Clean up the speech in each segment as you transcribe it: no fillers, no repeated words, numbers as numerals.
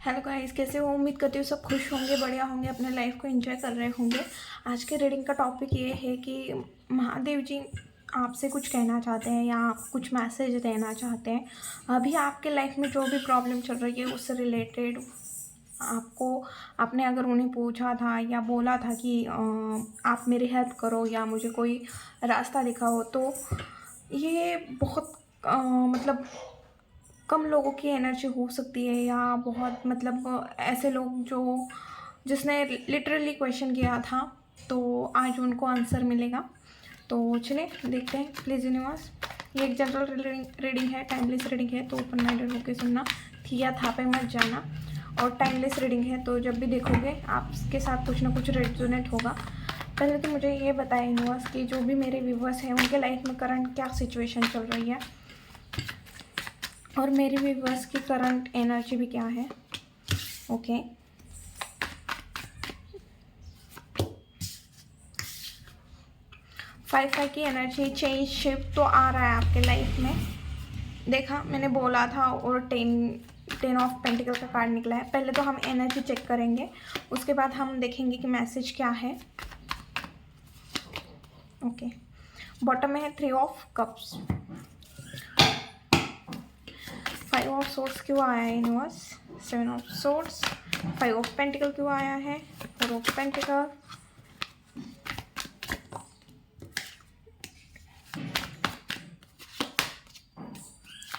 Hello guys, कैसे हो? उम्मीद करती हूँ सब खुश होंगे, बढ़िया होंगे, अपने लाइफ को एंजॉय कर रहे होंगे। आज के रीडिंग का टॉपिक ये है कि महादेव जी आपसे कुछ कहना चाहते हैं या आप कुछ मैसेज देना चाहते हैं। अभी आपके लाइफ में जो भी प्रॉब्लम चल रही है उससे रिलेटेड आपको, आपने अगर उन्हें पूछा था या बोला था कि आप मेरी हेल्प करो या मुझे कोई रास्ता दिखाओ, तो ये बहुत मतलब कम लोगों की एनर्जी हो सकती है या बहुत मतलब ऐसे लोग जो जिसने लिटरली क्वेश्चन किया था, तो आज उनको आंसर मिलेगा। तो चलिए देखते हैं। प्लीज़ यूनिवर्स, ये एक जनरल रीडिंग है, टाइमलेस रीडिंग है, तो ओपन माइंडेड होकर सुनना, थिया था पे मत जाना। और टाइमलेस रीडिंग है, तो जब भी देखोगे आपके साथ कुछ ना कुछ रेजोनेट होगा। पहले तो मुझे ये बताएं यूनिवर्स कि जो भी मेरे व्यूवर्स हैं उनके लाइफ में करंट क्या सिचुएशन चल रही है और मेरी व्यूवर्स की करंट एनर्जी भी क्या है। ओके, 5 की एनर्जी चेंज शिफ्ट तो आ रहा है आपके लाइफ में। देखा, मैंने बोला था। और 10 ऑफ पेंटिकल का कार्ड निकला है। पहले तो हम एनर्जी चेक करेंगे, उसके बाद हम देखेंगे कि मैसेज क्या है। ओके, बॉटम में है 3 ऑफ कप्स, 5 ऑफ सोर्स क्यों आया है universe, 7 of source, 5 of pentacle क्यों आया है, 4 ऑफ पेंटिकल,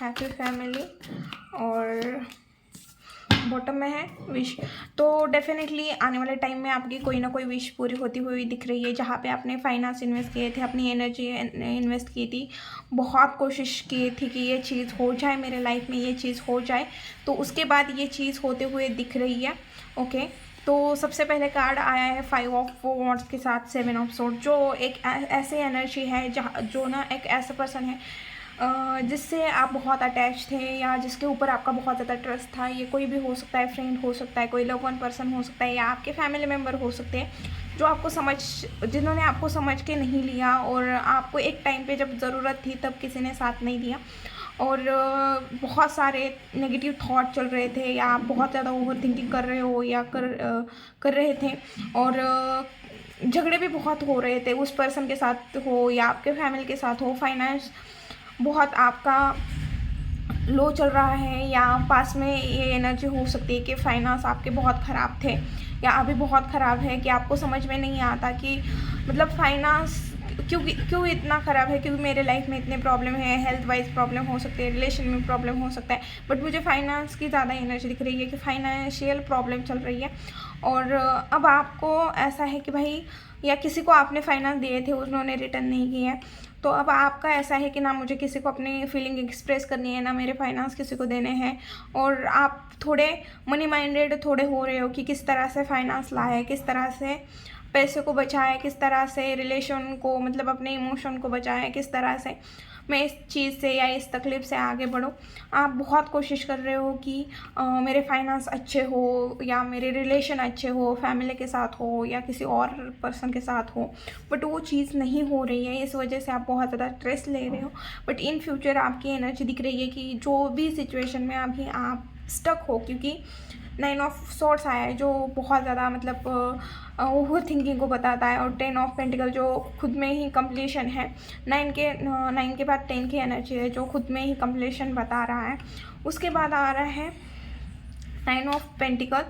हैप्पी फैमिली, और बॉटम में है विश। तो डेफिनेटली आने वाले टाइम में आपकी कोई ना कोई विश पूरी होती हुई दिख रही है। जहाँ पे आपने फाइनेंस इन्वेस्ट किए थे, अपनी एनर्जी इन्वेस्ट की थी, बहुत कोशिश की थी कि ये चीज़ हो जाए, मेरे लाइफ में ये चीज़ हो जाए, तो उसके बाद ये चीज़ होते हुए दिख रही है। ओके, तो सबसे पहले कार्ड आया है 5 ऑफ वॉन्ड्स के साथ 7 ऑफ सोर्ड, जो एक ऐसी एनर्जी है जहाँ जो ना एक ऐसा पर्सन है जिससे आप बहुत अटैच थे या जिसके ऊपर आपका बहुत ज़्यादा ट्रस्ट था। ये कोई भी हो सकता है, फ्रेंड हो सकता है, कोई लव वन पर्सन हो सकता है, या आपके फैमिली मेम्बर हो सकते हैं, जो आपको जिन्होंने आपको समझ के नहीं लिया और आपको एक टाइम पे जब ज़रूरत थी तब किसी ने साथ नहीं दिया। और बहुत सारे नेगेटिव थॉट चल रहे थे, या आप बहुत ज़्यादा ओवर थिंकिंग कर रहे हो या कर रहे थे, और झगड़े भी बहुत हो रहे थे, उस पर्सन के साथ हो या आपके फैमिली के साथ हो। फाइनेंस बहुत आपका लो चल रहा है, या पास में ये एनर्जी हो सकती है कि फाइनेंस आपके बहुत ख़राब थे या अभी बहुत ख़राब है, कि आपको समझ में नहीं आता कि मतलब फाइनेंस क्यों इतना ख़राब है, क्योंकि मेरे लाइफ में इतने प्रॉब्लम है, हेल्थ वाइज प्रॉब्लम हो सकती है, रिलेशन में प्रॉब्लम हो सकता है, बट मुझे फाइनेंस की ज़्यादा एनर्जी दिख रही है कि फाइनेंशियल प्रॉब्लम चल रही है। और अब आपको ऐसा है कि भाई, या किसी को आपने फाइनेंस दिए थे, उन्होंने रिटर्न नहीं किए हैं, तो अब आपका ऐसा है कि ना मुझे किसी को अपनी फीलिंग एक्सप्रेस करनी है, ना मेरे फाइनेंस किसी को देने हैं। और आप थोड़े मनी माइंडेड थोड़े हो रहे हो कि किस तरह से फाइनेंस लाए, किस तरह से पैसे को बचाए, किस तरह से रिलेशन को मतलब अपने इमोशन को बचाए, किस तरह से मैं इस चीज़ से या इस तकलीफ़ से आगे बढ़ूँ। आप बहुत कोशिश कर रहे हो कि मेरे फाइनेंस अच्छे हो या मेरे रिलेशन अच्छे हो, फैमिली के साथ हो या किसी और पर्सन के साथ हो, बट वो चीज़ नहीं हो रही है। इस वजह से आप बहुत ज़्यादा स्ट्रेस ले रहे हो। बट इन फ्यूचर आपकी एनर्जी दिख रही है कि जो भी सिचुएशन में अभी आप स्टक हो, क्योंकि 9 ऑफ सॉर्ड्स आया है जो बहुत ज़्यादा मतलब ओवर थिंकिंग को बताता है, और 10 ऑफ पेंटिकल जो खुद में ही कंप्लीशन है। 9 के बाद 10 की एनर्जी है जो खुद में ही कंप्लीशन बता रहा है। उसके बाद आ रहा है 9 ऑफ पेंटिकल,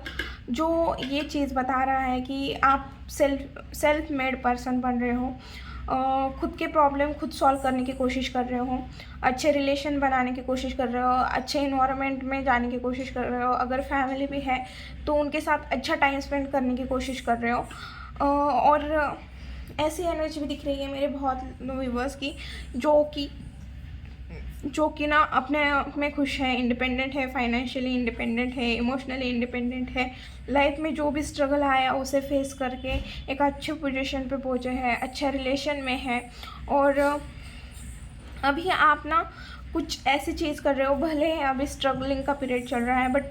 जो ये चीज़ बता रहा है कि आप सेल्फ मेड पर्सन बन रहे हो, खुद के प्रॉब्लम खुद सॉल्व करने की कोशिश कर रहे हो, अच्छे रिलेशन बनाने की कोशिश कर रहे हो, अच्छे इन्वायरमेंट में जाने की कोशिश कर रहे हो, अगर फैमिली भी है तो उनके साथ अच्छा टाइम स्पेंड करने की कोशिश कर रहे हो। और ऐसी एनर्जी भी दिख रही है मेरे बहुत व्यूवर्स की, जो कि ना अपने आप में खुश है, इंडिपेंडेंट है, फाइनेंशियली इंडिपेंडेंट है, इमोशनली इंडिपेंडेंट है, लाइफ में जो भी स्ट्रगल आया उसे फेस करके एक अच्छे पोजीशन पे पहुँचे हैं, अच्छा रिलेशन में है। और अभी आप ना कुछ ऐसी चीज़ कर रहे हो, भले अभी स्ट्रगलिंग का पीरियड चल रहा है, बट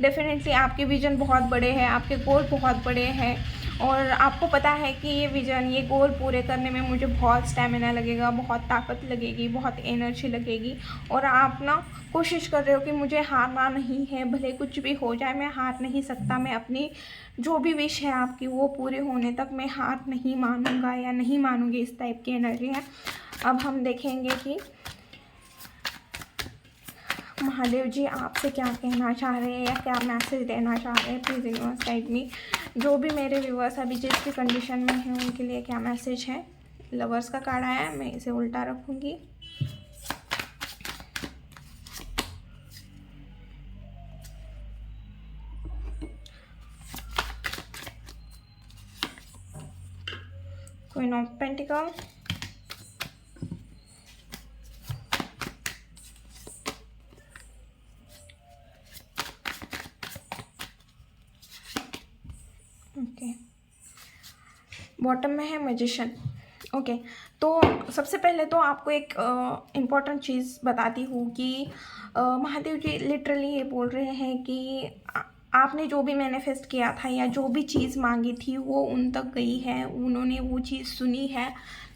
डेफिनेटली आपके विज़न बहुत बड़े हैं, आपके गोल बहुत बड़े हैं, और आपको पता है कि ये विज़न, ये गोल पूरे करने में मुझे बहुत स्टेमिना लगेगा, बहुत ताकत लगेगी, बहुत एनर्जी लगेगी। और आप ना कोशिश कर रहे हो कि मुझे हारना नहीं है, भले कुछ भी हो जाए मैं हार नहीं सकता, मैं अपनी जो भी विश है आपकी वो पूरे होने तक मैं हार नहीं मानूंगा या नहीं मानूंगी, इस टाइप की एनर्जी है। अब हम देखेंगे कि महादेव जी आपसे क्या कहना चाह रहे हैं या क्या मैसेज देना चाह रहे हैं। Please universe guide me. जो भी मेरे व्यूअर्स अभी जिस भी कंडीशन में हैं उनके लिए क्या मैसेज है। लवर्स का कार्ड आया है, मैं इसे उल्टा रखूँगी। Queen of pentacle, okay, bottom में है मैजिशियन। ओके, तो सबसे पहले तो आपको एक इम्पॉर्टेंट चीज़ बताती हूँ कि महादेव जी लिटरली ये बोल रहे हैं कि आपने जो भी मैनिफेस्ट किया था या जो भी चीज़ मांगी थी वो उन तक गई है, उन्होंने वो चीज़ सुनी है।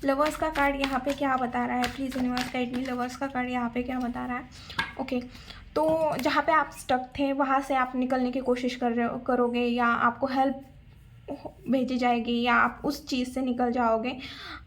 लवर्स का कार्ड यहाँ पे क्या बता रहा है, please universe guide me. Lovers का कार्ड यहाँ पे क्या बता रहा है। ओके, तो जहाँ पे आप स्टक थे वहाँ से आप निकलने की कोशिश करोगे, या आपको हेल्प भेजी जाएगी, या आप उस चीज़ से निकल जाओगे।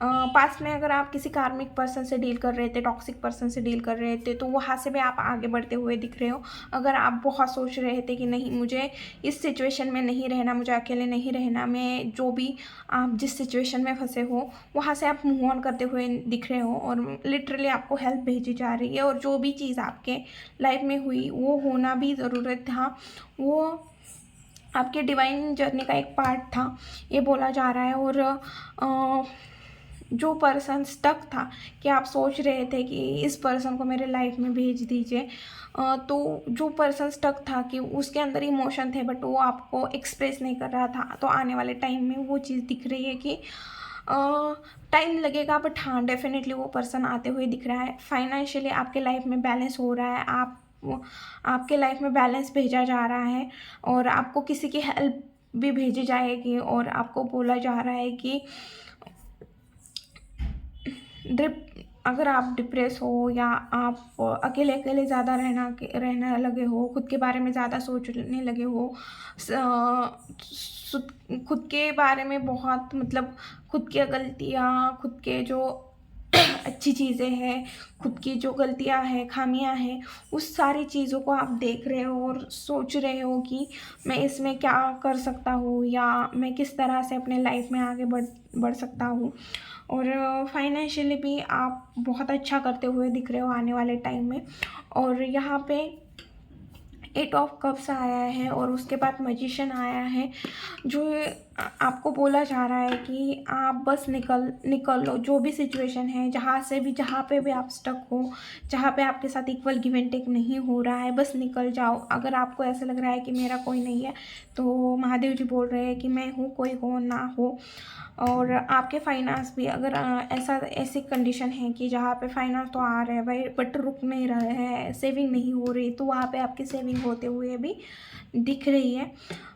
पास्ट में अगर आप किसी कार्मिक पर्सन से डील कर रहे थे, टॉक्सिक पर्सन से डील कर रहे थे, तो वहाँ से भी आप आगे बढ़ते हुए दिख रहे हो। अगर आप बहुत सोच रहे थे कि नहीं मुझे इस सिचुएशन में नहीं रहना, मुझे अकेले नहीं रहना, मैं जो भी आप जिस सिचुएशन में फंसे हो वहाँ से आप मूव ऑन करते हुए दिख रहे हो, और लिटरली आपको हेल्प भेजी जा रही है। और जो भी चीज़ आपके लाइफ में हुई वो होना भी ज़रूरत था, वो आपके डिवाइन जर्नी का एक पार्ट था, ये बोला जा रहा है। और जो पर्सन स्टक था कि आप सोच रहे थे कि इस पर्सन को मेरे लाइफ में भेज दीजिए, तो जो पर्सन स्टक था कि उसके अंदर इमोशन थे बट वो आपको एक्सप्रेस नहीं कर रहा था, तो आने वाले टाइम में वो चीज़ दिख रही है कि टाइम लगेगा, बट हाँ डेफिनेटली वो पर्सन आते हुए दिख रहा है। फाइनेंशियली आपके लाइफ में बैलेंस हो रहा है, आपके लाइफ में बैलेंस भेजा जा रहा है, और आपको किसी की हेल्प भी भेजी जाएगी। और आपको बोला जा रहा है कि अगर आप डिप्रेस हो या आप अकेले अकेले ज़्यादा रहने लगे हो, खुद के बारे में ज़्यादा सोचने लगे हो, खुद के बारे में बहुत, मतलब खुद की गलतियाँ, खुद के जो अच्छी चीज़ें हैं, खुद की जो गलतियां हैं, खामियां हैं, उस सारी चीज़ों को आप देख रहे हो और सोच रहे हो कि मैं इसमें क्या कर सकता हूँ, या मैं किस तरह से अपने लाइफ में आगे बढ़ सकता हूँ। और फाइनेंशियली भी आप बहुत अच्छा करते हुए दिख रहे हो आने वाले टाइम में। और यहाँ पे 8 ऑफ कप्स आया है और उसके बाद मैजिशियन आया है, जो आपको बोला जा रहा है कि आप बस निकल लो, जो भी सिचुएशन है, जहाँ पे भी आप स्टक हो, जहाँ पे आपके साथ इक्वल गिव एंड टेक नहीं हो रहा है, बस निकल जाओ। अगर आपको ऐसा लग रहा है कि मेरा कोई नहीं है, तो महादेव जी बोल रहे हैं कि मैं हूँ, कोई हो ना हो। और आपके फाइनेंस भी, अगर ऐसी कंडीशन है कि जहाँ पे फाइनेंस तो आ रहे हैं भाई बट रुक नहीं रहे हैं, सेविंग नहीं हो रही, तो वहाँ पे आपकी सेविंग होते हुए भी दिख रही है।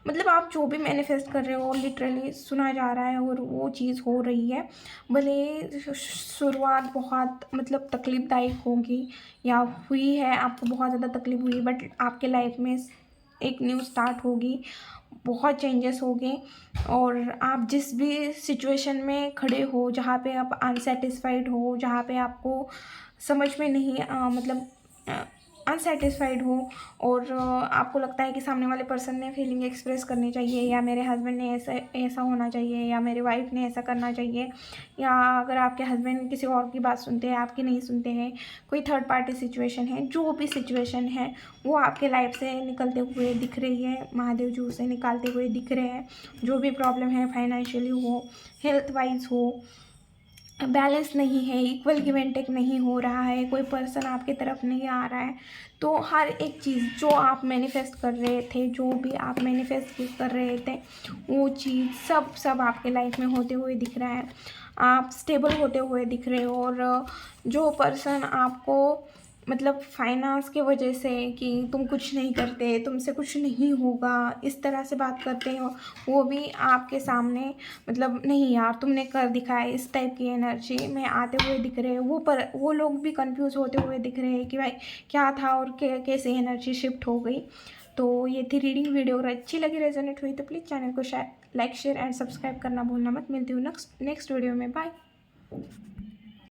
मतलब आप जो भी मैनिफेस्ट कर रहे हो लिटरली सुना जा रहा है और वो चीज़ हो रही है। भले शुरुआत बहुत मतलब तकलीफदायक होगी या हुई है, आपको बहुत ज़्यादा तकलीफ हुई, बट आपके लाइफ में एक न्यू स्टार्ट होगी, बहुत चेंजेस होंगे। और आप जिस भी सिचुएशन में खड़े हो, जहाँ पे आप अनसेटिस्फाइड हो, जहाँ पे आपको समझ में नहीं मतलब अनसेटिस्फाइड हो, और आपको लगता है कि सामने वाले पर्सन ने फीलिंग एक्सप्रेस करनी चाहिए, या मेरे हस्बैंड ने ऐसा होना चाहिए, या मेरे वाइफ ने ऐसा करना चाहिए, या अगर आपके हस्बैंड किसी और की बात सुनते हैं, आपकी नहीं सुनते हैं, कोई थर्ड पार्टी सिचुएशन है, जो भी सिचुएशन है वो आपके लाइफ से निकलते हुए दिख रही है, महादेव जी उसे निकालते हुए दिख रहे हैं। जो भी प्रॉब्लम है, फाइनेंशियली हो, हेल्थ वाइज हो, बैलेंस नहीं है, इक्वल गिव एंड टेक नहीं हो रहा है, कोई पर्सन आपकी तरफ नहीं आ रहा है, तो हर एक चीज़ जो आप मैनिफेस्ट कर रहे थे, जो भी आप मैनिफेस्ट कर रहे थे, वो चीज़ सब आपके लाइफ में होते हुए दिख रहा है। आप स्टेबल होते हुए दिख रहे हो, और जो पर्सन आपको मतलब फाइनेंस की वजह से कि तुम कुछ नहीं करते, तुमसे कुछ नहीं होगा, इस तरह से बात करते हो, वो भी आपके सामने मतलब नहीं यार तुमने कर दिखाया, इस टाइप की एनर्जी में आते हुए दिख रहे हैं। वो लोग भी कंफ्यूज होते हुए दिख रहे हैं कि भाई क्या था और कैसे एनर्जी शिफ्ट हो गई। तो ये थी रीडिंग वीडियो। अगर अच्छी लगी, रेजोनेट हुई तो प्लीज़ चैनल को लाइक शेयर एंड सब्सक्राइब करना भूलना मत। मिलती हूँ नेक्स्ट वीडियो में। बाय।